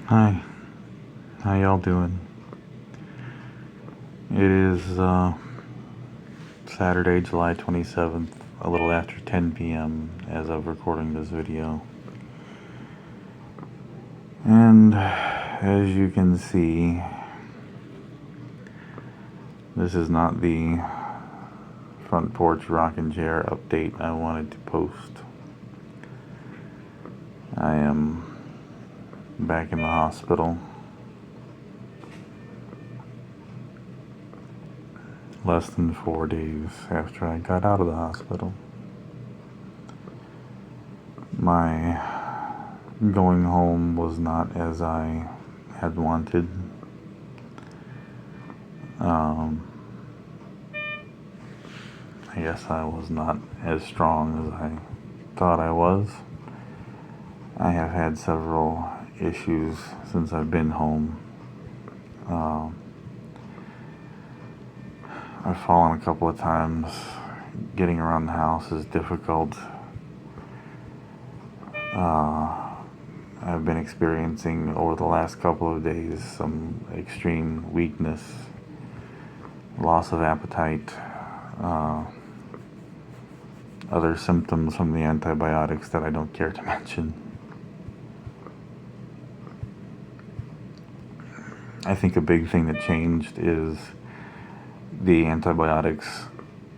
Hi, how y'all doing? It is Saturday, July 27th, a little after 10 p.m. as of recording this video. And as you can see, this is not the front porch rocking chair update I wanted to post. I am back in the hospital. Less than 4 days after I got out of the hospital. My going home was not as I had wanted. I guess I was not as strong as I thought I was. I have had several issues since I've been home. I've fallen a couple of times. Getting around the house is difficult. I've been experiencing over the last couple of days some extreme weakness, loss of appetite, other symptoms from the antibiotics that I don't care to mention. I think a big thing that changed is the antibiotics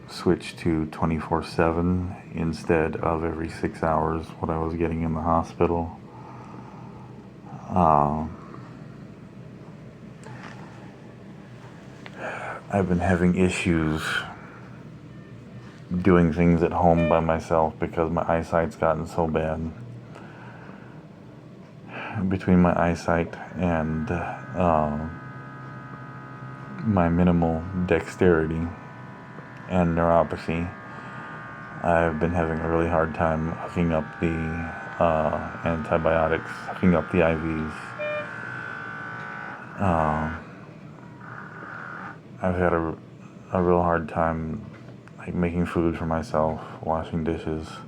switched to 24/7 instead of every 6 hours, what I was getting in the hospital. I've been having issues doing things at home by myself because my eyesight's gotten so bad. Between my eyesight and my minimal dexterity and neuropathy, I've been having a really hard time hooking up the antibiotics, hooking up the IVs. I've had a real hard time like making food for myself, washing dishes.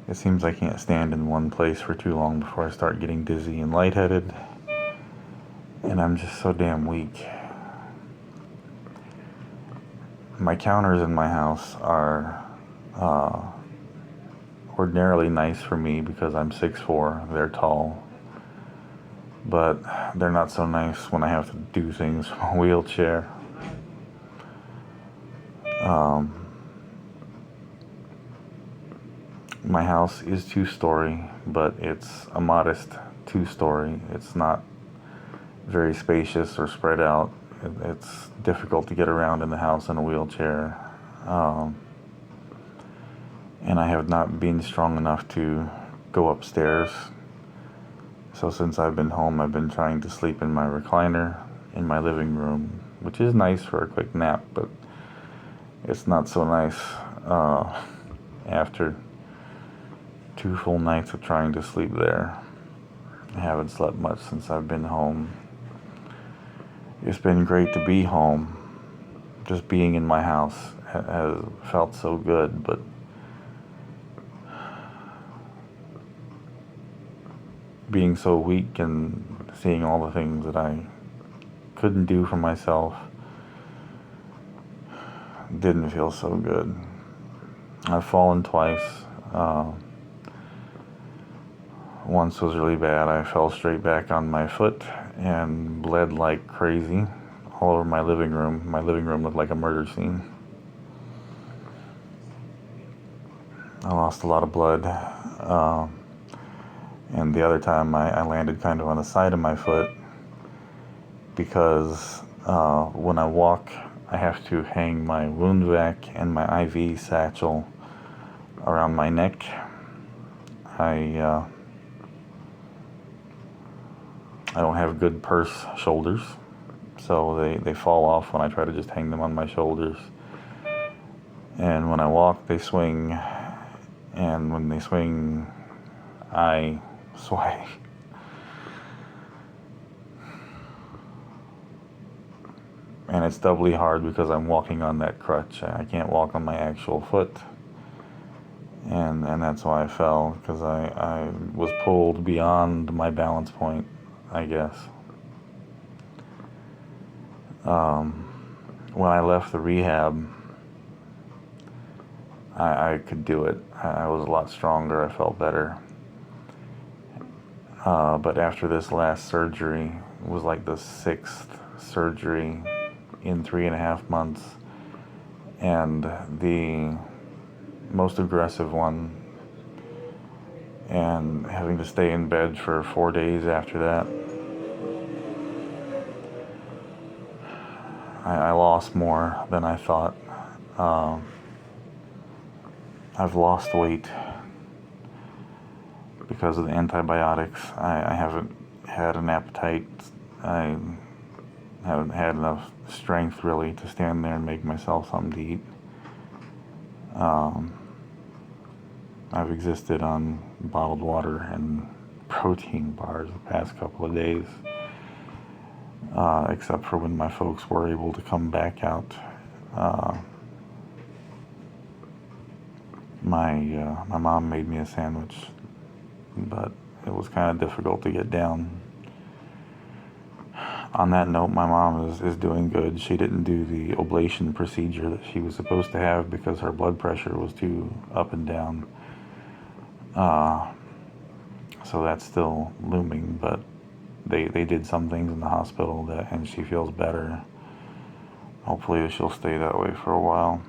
It seems I can't stand in one place for too long before I start getting dizzy and lightheaded, and I'm just so damn weak. My counters in my house are ordinarily nice for me because I'm 6'4", they're tall, but they're not so nice when I have to do things from a wheelchair. My house is 2-story, but it's a modest 2-story. It's not very spacious or spread out. It's difficult to get around in the house in a wheelchair. And I have not been strong enough to go upstairs. So since I've been home, I've been trying to sleep in my recliner in my living room, which is nice for a quick nap, but it's not so nice after 2 full nights of trying to sleep there. I haven't slept much since I've been home. It's been great to be home. Just being in my house has felt so good, but being so weak and seeing all the things that I couldn't do for myself didn't feel so good. I've fallen twice. Once was really bad. I fell straight back on my foot and bled like crazy all over my living room. My living room looked like a murder scene. I lost a lot of blood. And the other time I landed kind of on the side of my foot because when I walk, I have to hang my wound vac and my IV satchel around my neck. I don't have good purse shoulders, so they fall off when I try to just hang them on my shoulders. And when I walk, they swing, and when they swing, I sway. And it's doubly hard because I'm walking on that crutch. I can't walk on my actual foot. and that's why I fell, because I was pulled beyond my balance point, I guess. When I left the rehab, I could do it. I was a lot stronger. I felt better. But after this last surgery, it was like the 6th surgery in 3.5 months, and the most aggressive one, and having to stay in bed for 4 days after that. I lost more than I thought. I've lost weight because of the antibiotics. I haven't had an appetite. I haven't had enough strength really to stand there and make myself something to eat. I've existed on bottled water and protein bars the past couple of days, except for when my folks were able to come back out. My mom made me a sandwich, but it was kind of difficult to get down. On that note, my mom is doing good. She didn't do the ablation procedure that she was supposed to have because her blood pressure was too up and down. So that's still looming, but they did some things in the hospital and she feels better. Hopefully she'll stay that way for a while.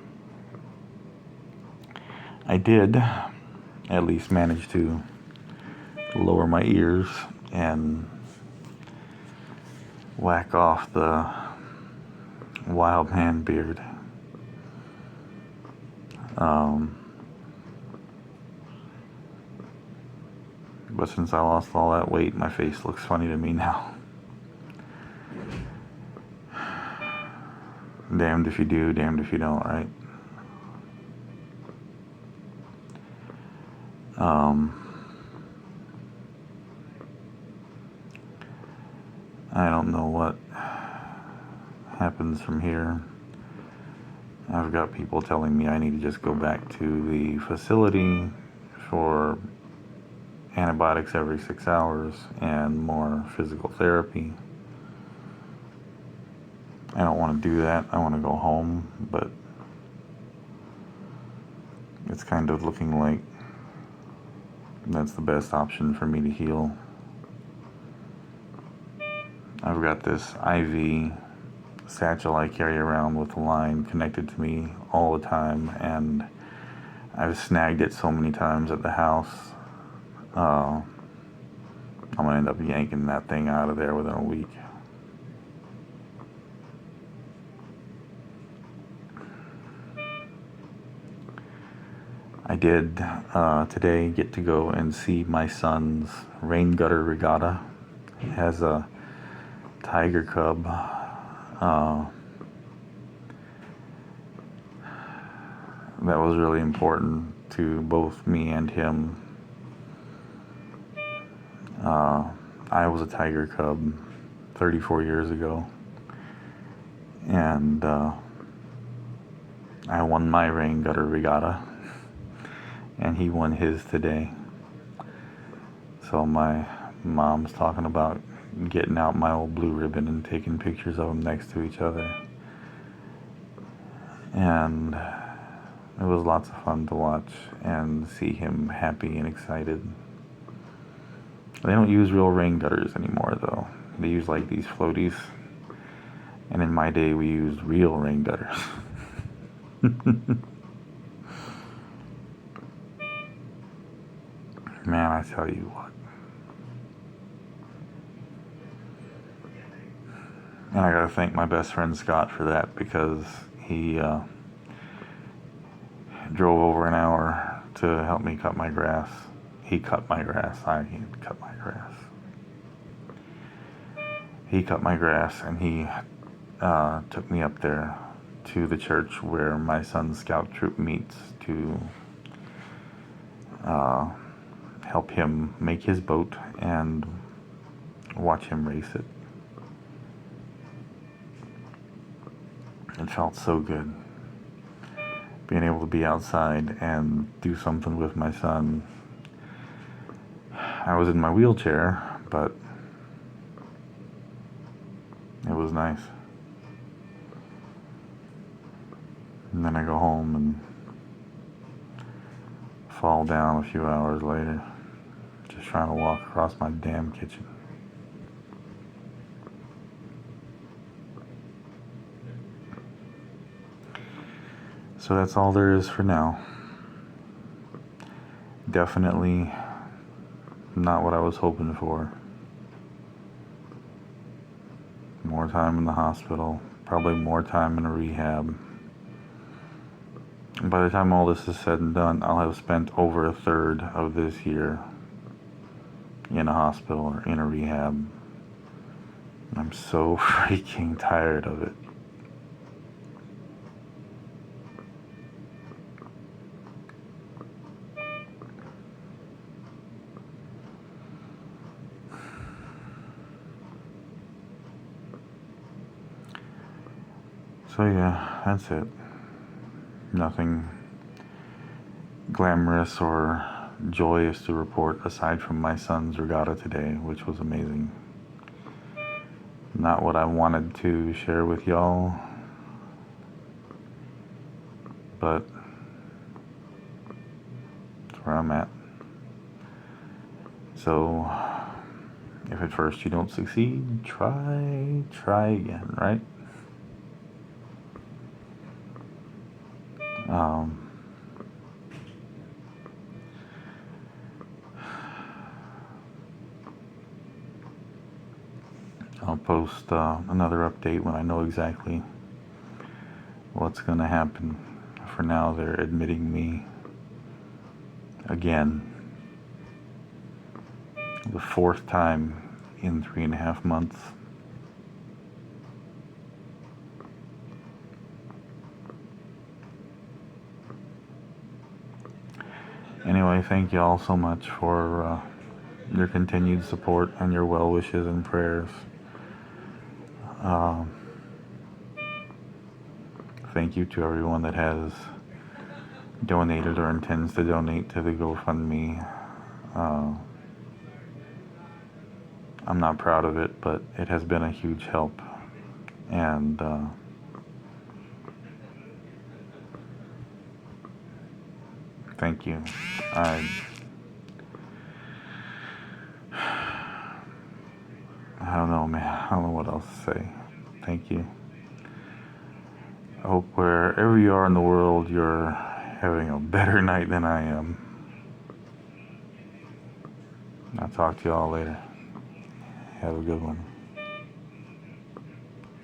I did at least manage to lower my ears and whack off the wild man beard. But since I lost all that weight, my face looks funny to me now. Damned if you do, damned if you don't, right? I don't know what happens from here. I've got people telling me I need to just go back to the facility for antibiotics every 6 hours and more physical therapy. I don't want to do that. I want to go home, but it's kind of looking like that's the best option for me to heal. I've got this IV satchel I carry around with a line connected to me all the time, and I've snagged it so many times at the house. I'm gonna end up yanking that thing out of there within a week. I did today get to go and see my son's rain gutter regatta. He has a tiger cub. That was really important to both me and him. I was a tiger cub 34 years ago, and I won my rain gutter regatta, and he won his today. So my mom's talking about getting out my old blue ribbon and taking pictures of them next to each other. And it was lots of fun to watch and see him happy and excited. They don't use real rain gutters anymore, though. They use like these floaties. And in my day, we used real rain gutters. Man, I tell you what. And I gotta thank my best friend Scott for that, because he drove over an hour to help me cut my grass. He cut my grass. I cut my grass. He cut my grass, and he took me up there to the church where my son's scout troop meets to help him make his boat and watch him race it. It felt so good, being able to be outside and do something with my son. I was in my wheelchair, but it was nice. And then I go home and fall down a few hours later, just trying to walk across my damn kitchen. So that's all there is for now. Definitely not what I was hoping for. More time in the hospital, probably more time in a rehab. And by the time all this is said and done, I'll have spent over a third of this year in a hospital or in a rehab. I'm so freaking tired of it. So yeah, that's it. Nothing glamorous or joyous to report aside from my son's regatta today, which was amazing. Not what I wanted to share with y'all, but that's where I'm at. So if at first you don't succeed, try again, right? I'll post another update when I know exactly what's going to happen. For now, they're admitting me again. The fourth time in 3.5 months. Anyway, thank you all so much for your continued support and your well wishes and prayers. Thank you to everyone that has donated or intends to donate to the GoFundMe. I'm not proud of it, but it has been a huge help. And thank you. I don't know, man. I don't know what else to say. Thank you. I hope wherever you are in the world, you're having a better night than I am. I'll talk to you all later. Have a good one.